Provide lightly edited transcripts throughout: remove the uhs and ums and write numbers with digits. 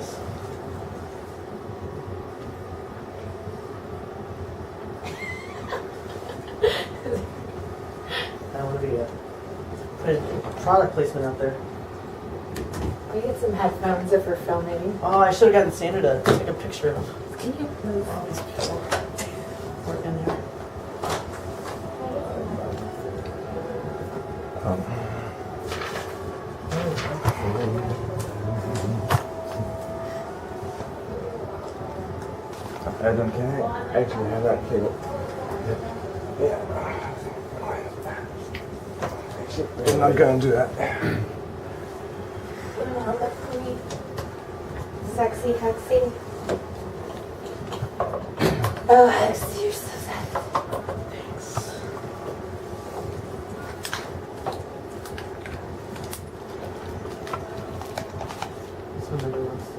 this. I don't want to be put a product placement out there. We get some headphones if we're filming. Oh, I should have gotten Sandra to take a picture of them. Can you move all these people? Work in there. Edwin, can I actually have that cable? Yeah. I'm not gonna do that. Sexy, hexy. Oh, Hexy, you're so sad. Thanks. This one nobody wants to.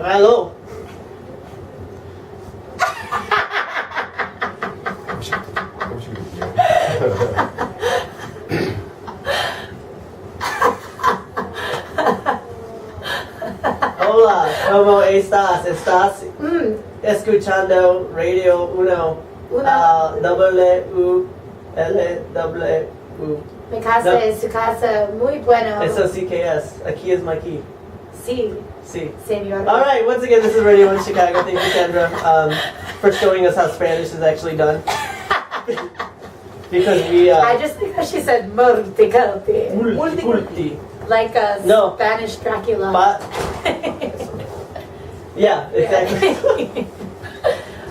Hello. Hola, ¿cómo estás? ¿Estás escuchando Radio Uno? W-L-W. Mi casa es su casa, muy bueno. Eso sí que es. Aquí es my key. Sí, Sí. señor. All right, once again, this is Radio 1 Chicago. Thank you, Sandra, for showing us how Spanish is actually done. Because we... I just think that she said multiculti. Multi. Like a No. Spanish Dracula. Yeah, exactly.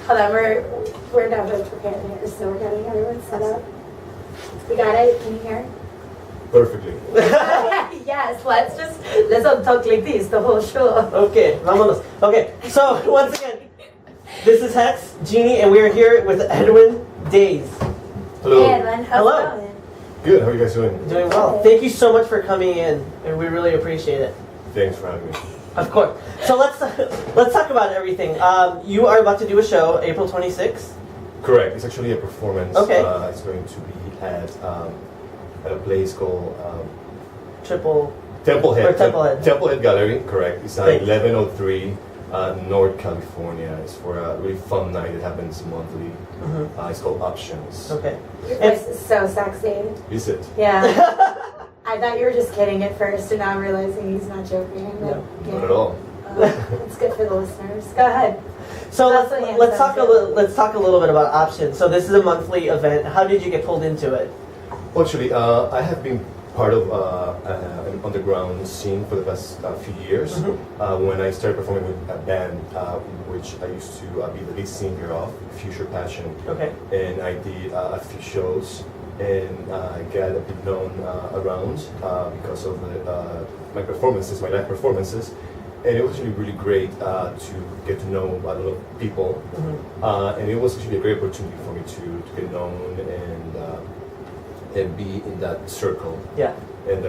Hold on, we're not going to prepare here, so we're getting everyone set up. We got it? Can you hear? Perfectly. Yes, let's all talk like this the whole show. Okay, vámonos. Okay, so once again, this is Hex, Jeannie, and we are here with Edwin Days. Hello. Hey, Edwin, how's Hello. it going? Good. How are you guys doing? Doing well. Thank you so much for coming in, and we really appreciate it. Thanks for having me. Of course. So let's talk about everything. You are about to do a show April 26th. Correct. It's actually a performance. Okay. It's going to be at a place called Templehead. Templehead Gallery. Correct. It's at Thanks. 1103 North California. It's for a really fun night. It happens monthly. It's called Options. Okay. Your voice is so sexy. Is it? Yeah. I thought you were just kidding at first, and now I'm realizing he's not joking. No, Not at all. It's good for the listeners. Go ahead. So That's what he let's has talk let's talk a little bit about Options. So this is a monthly event. How did you get pulled into it? Well, actually, I have been part of an underground scene for the past few years. When I started performing with a band, which I used to be the lead singer of, Future Passion. Okay. And I did a few shows, and I got a bit known around because of my performances, my live performances. And it was actually really great to get to know a lot of people. And it was actually a great opportunity for me to get known and be in that circle. Yeah. And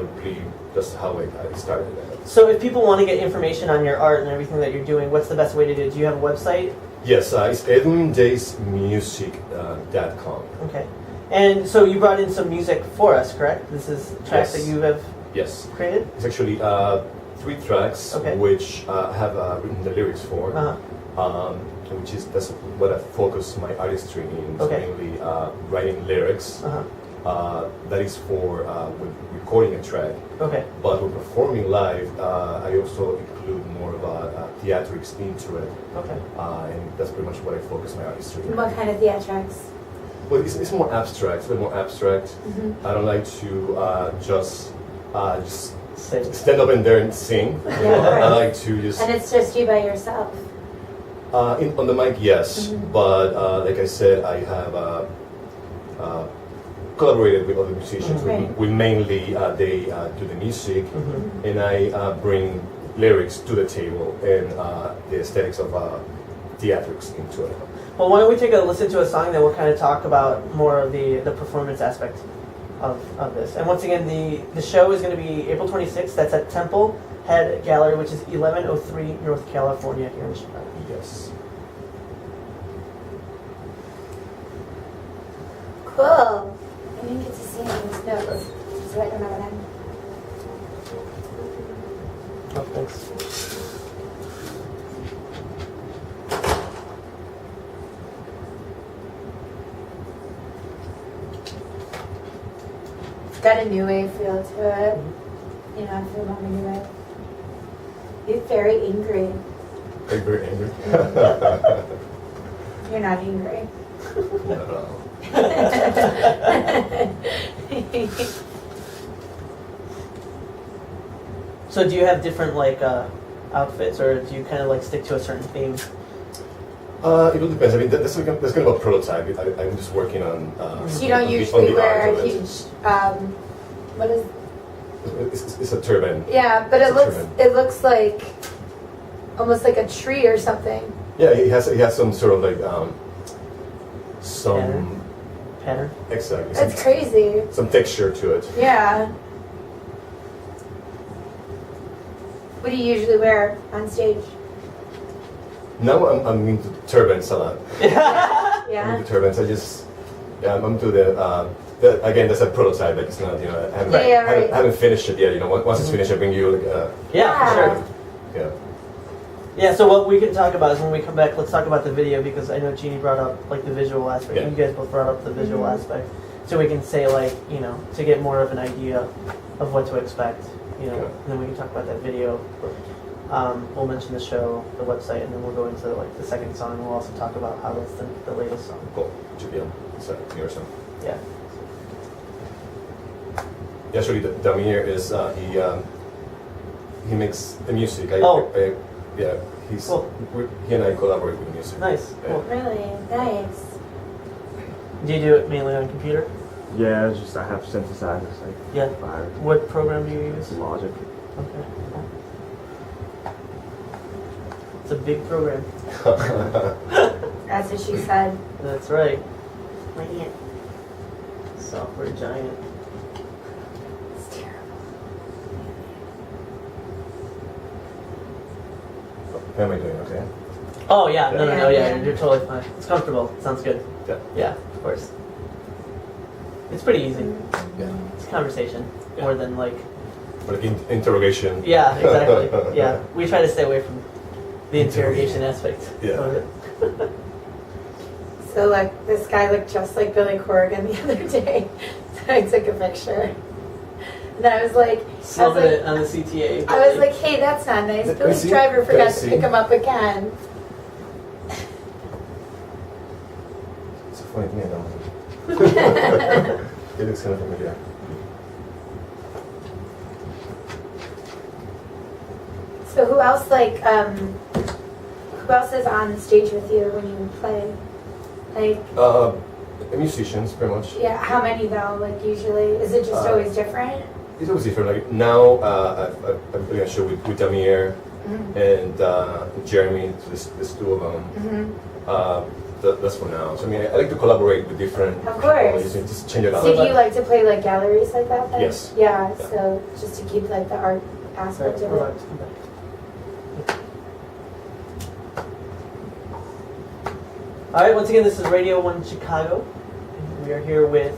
that's how I started. So if people want to get information on your art and everything that you're doing, what's the best way to do it? Do you have a website? Yes, it's edwindaysmusic.com. Okay. And so you brought in some music for us, correct? This is tracks Yes. that you have Yes. created? It's actually 3 tracks, Okay. which I have written the lyrics for, that's what I focus my artistry in, Okay. mainly writing lyrics. That is for when recording a track. Okay. But when performing live, I also include more of theatrics into it. Okay. And that's pretty much what I focus my artistry on. What kind of theatrics? Well, it's more abstract. It's a bit more abstract. I don't like to just stand up and there and sing. Yeah, I like to just And it's just you by yourself. on the mic, yes. But like I said, I have collaborated with other musicians. Right. We mainly they do the music, and I bring lyrics to the table and the aesthetics of theatrics into it. Well, why don't we take a listen to a song, then we'll kind of talk about more of the performance aspect of this. And once again, the show is going to be April 26th. That's at Temple Head Gallery, which is 1103 North California here in Chicago. Yes. Cool. I didn't get to see any of these notes, so I don't know what I'm. Oh, thanks. Got a new wave feel to it. You know, if you want a new wave. You're very angry. Are you very angry? You're not angry. Not at all. So do you have different like outfits, or do you kind of like stick to a certain theme? It all depends. I mean, that's kind of a prototype. I'm just working on. So you don't on usually the wear art a of it. huge, what is? It's a turban. Yeah, but It's it a looks turban. like almost like a tree or something. Yeah, he has some sort of like some Pattern? exactly That's crazy. some texture to it. Yeah. What do you usually wear on stage? Now I'm into turbans a lot. I'm Yeah. into turbans. I'm into the again, that's a prototype. Like it's not, you know, I haven't, right. haven't finished it yet. You know, once it's finished, I bring you like Yeah, for sure. yeah. Yeah, so what we can talk about is when we come back, let's talk about the video, because I know Jeannie brought up like the visual aspect, and you guys both brought up the visual aspect. So we can say like, you know, to get more of an idea of what to expect, you know, and then we can talk about that video. We'll mention the show, the website, and then we'll go into like the second song, and we'll also talk about how that's the latest song. Cool. Should be on. So your song. Yeah. Yeah, actually, Damir is he makes the music. Yeah, Cool. He and I collaborate with the music. Nice. Cool. Really nice. Do you do it mainly on computer? Yeah, it's just I have synthesizers like Yeah. 5. What program do you use? Logic. Okay. Cool. It's a big program. That's what she said. That's right. My aunt. Software giant. It's terrible. How am I doing? Okay. Oh yeah, no, Yeah. you're totally fine. It's comfortable. Sounds good. Yeah. Yeah, of course. It's pretty easy. Yeah. It's conversation Yeah. more than like. Like interrogation. Yeah, exactly. Yeah, we try to stay away from the interrogation aspect Yeah. of it. So like this guy looked just like Billy Corrigan the other day. So I took a picture. And I was like, Slumming it on the CTA. I was like, hey, that's not nice. Can I Billy's see? driver Can I forgot to see? pick him up again. It's a funny thing, I don't. It looks kind of familiar. So who else who else is on stage with you when you play? Like, Musicians, pretty much. yeah, how many though? Like usually, is it just always different? It's always different. Like now, I'm doing a show with Damir and Jeremy. There's two of them. That's for now. So I mean, I like to collaborate with different. Of course. people, just change it up. So do you like to play like galleries like that then? Yes. Yeah, Yeah. so just to keep like the art Sorry, aspect of hold it. on, come back. All right, once again, this is Radio 1 Chicago. And we are here with.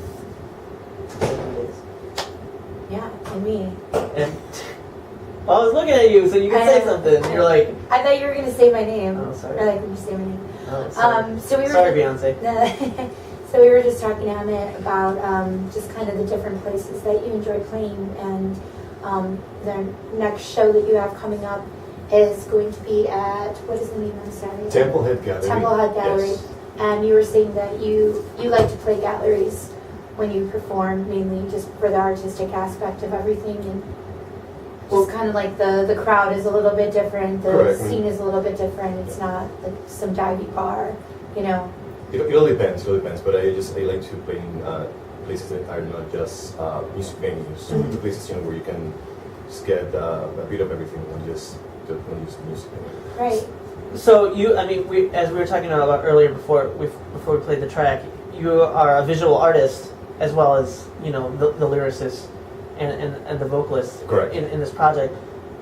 Yeah, and me. And well, I was looking at you, so you can say something. You're like, I thought you were gonna say my name. Oh, sorry. I like when you say my name. oh, sorry. So we were Sorry, Beyonce. So we were just talking, Amit, about just kind of the different places that you enjoy playing, and the next show that you have coming up is going to be at, what is the name? I'm sorry. Temple Head Gallery. Temple Head Gallery. Yes. And you were saying that you like to play galleries when you perform, mainly just for the artistic aspect of everything, and just kind of like the crowd is a little bit different, the Correct. scene is a little bit different. It's not like some divey bar, you know. It all depends. It all depends. But I like to play in places that are not just music venues. The places where you can just get a bit of everything and just use music. Right. So as we were talking about earlier before we played the track, you are a visual artist as well as the lyricist and the vocalist. Correct. In this project.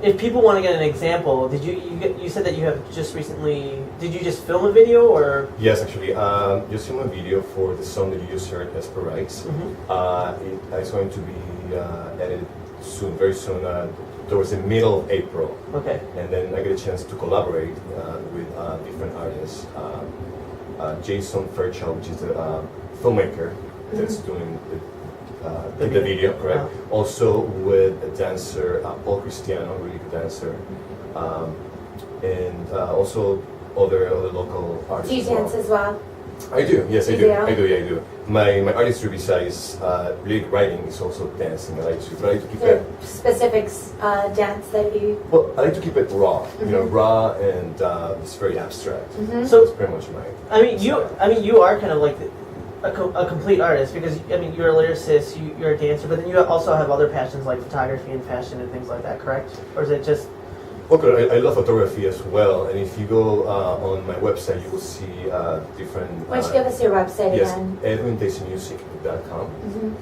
If people want to get an example, you said that you have just recently? Did you just film a video or? Yes, actually, just film a video for the song that you just heard, Esperites. Mm-hmm. It's going to be edited soon, very soon, towards the middle of April. Okay. And then I get a chance to collaborate with different artists. Jason Fairchild, which is a filmmaker that's doing the video, correct? Also with a dancer, Paul Cristiano, really good dancer, and also other local artists. Do you dance as well? I do, yes, I You do. do? I do, yeah, I do. My artistry besides lyric writing is also dancing. I like to keep The it. specifics dance that you. Well, I like to keep it raw, raw and it's very abstract. Mhm. So It's pretty much my. you are kind of like a complete artist because you're a lyricist, you're a dancer, but then you also have other passions like photography and fashion and things like that, correct? Or is it just? Okay, I love photography as well, and if you go on my website, you will see different. Why don't you give us your website Yes, again? edwintastemusic.com. Mhm.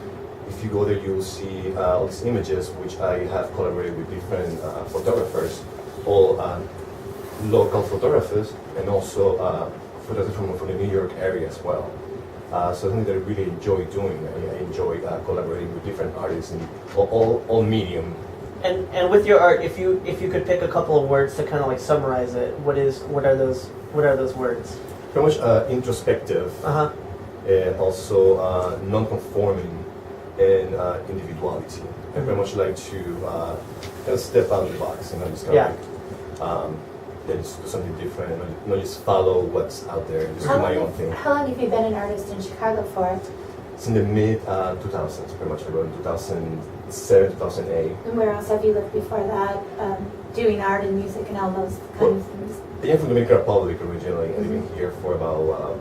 If you go there, you will see all these images, which I have collaborated with different photographers, all local photographers, and also photographers from the New York area as well. Something that I really enjoy doing. I enjoy collaborating with different artists in all medium. And with your art, if you could pick a couple of words to kind of like summarize it, what are those words? Pretty much introspective, and also non-conforming, and individuality. I very much like to kind of step out of the box, just kind of like, just do something different, not just follow what's out there, just do my own thing. How long have you been an artist in Chicago for? It's in the mid 2000s, pretty much about 2007, 2008. And where else have you lived before that? Doing art and music and all those kind of things. I am from the Dominican Republic originally, and I've been here for about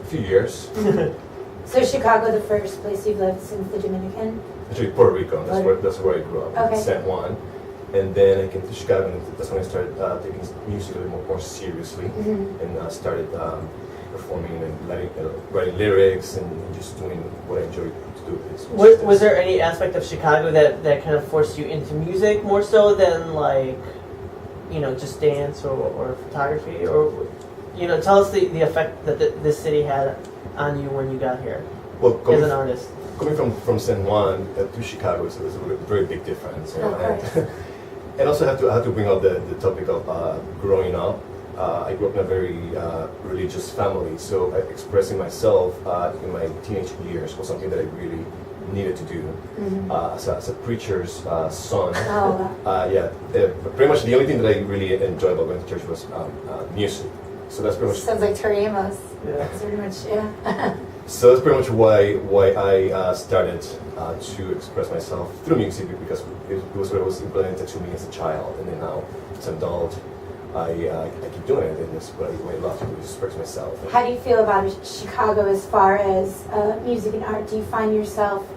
a few years. So Chicago, the first place you've lived since the Dominican? Actually, Puerto Rico. That's where I grew up, Okay. in San Juan. And then I came to Chicago, and that's when I started taking music a little more seriously, and started performing and writing lyrics and just doing what I enjoy to do. Was there any aspect of Chicago that kind of forced you into music more so than like, just dance or photography? Or, tell us the effect that this city had on you when you got here as an artist. Coming from San Juan to Chicago is a very big difference. And also I have to bring up the topic of growing up. I grew up in a very religious family, so expressing myself in my teenage years was something that I really needed to do. As a preacher's son, pretty much the only thing that I really enjoyed about going to church was music. So that's pretty much. Sounds like Tori Amos. Yeah. That's pretty much, yeah. So that's pretty much why I started to express myself through music, because it was what was implemented to me as a child, and then now as an adult, I keep doing it, and it's what I love to do, is express myself. How do you feel about Chicago as far as music and art? Do you find yourself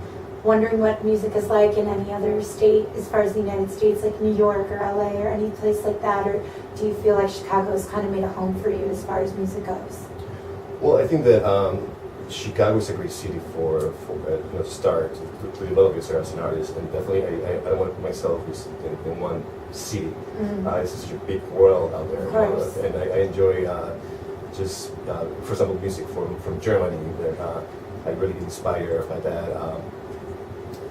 wondering what music is like in any other state, as far as the United States, like New York or LA or any place like that? Or do you feel like Chicago has kind of made a home for you as far as music goes? Well, I think that Chicago is a great city for to start to develop yourself as an artist, and definitely I don't want myself just in one city. It's such a big world out there, Of course. And I enjoy just for example music from Germany. That I really get inspired by that,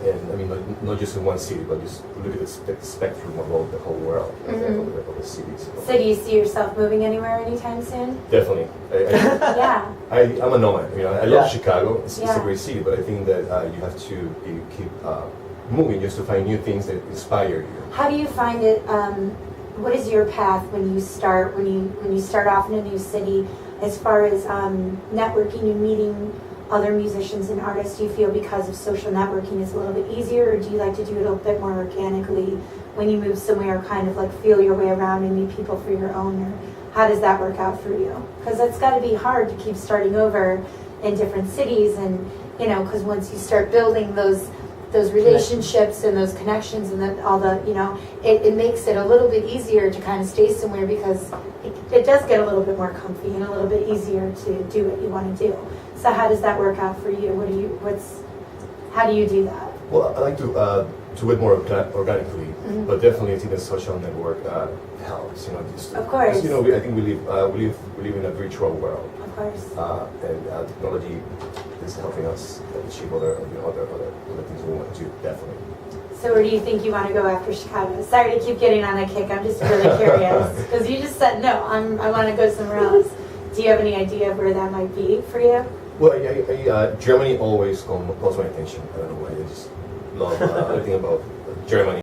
and I mean not just in one city, but just look at the spectrum of the whole world, of the cities. So do you see yourself moving anywhere anytime soon? Definitely. Yeah. I'm a nomad. I love Chicago. It's a Yeah. great city, but I think that you have to keep moving just to find new things that inspire you. How do you find it? What is your path when you start off in a new city, as far as networking and meeting other musicians and artists? Do you feel because of social networking it's a little bit easier, or do you like to do it a little bit more organically when you move somewhere, kind of like feel your way around and meet people for your own? Or how does that work out for you? Because it's got to be hard to keep starting over in different cities, and because once you start building those those relationships and those connections and then all the, it makes it a little bit easier to kind of stay somewhere because it does get a little bit more comfy and a little bit easier to do what you want to do. So how does that work out for you? How do you do that? Well, I like to do it more organically, but definitely I think the social network helps. Of course. Because, I think we live in a virtual world. Of course. And technology is helping us achieve other things we want to do, definitely. So where do you think you want to go after Chicago? Sorry to keep getting on that kick. I'm just really curious because you just said no. I want to go somewhere else. Do you have any idea of where that might be for you? Well, Germany always calls my attention. I don't know why. I just love everything about Germany.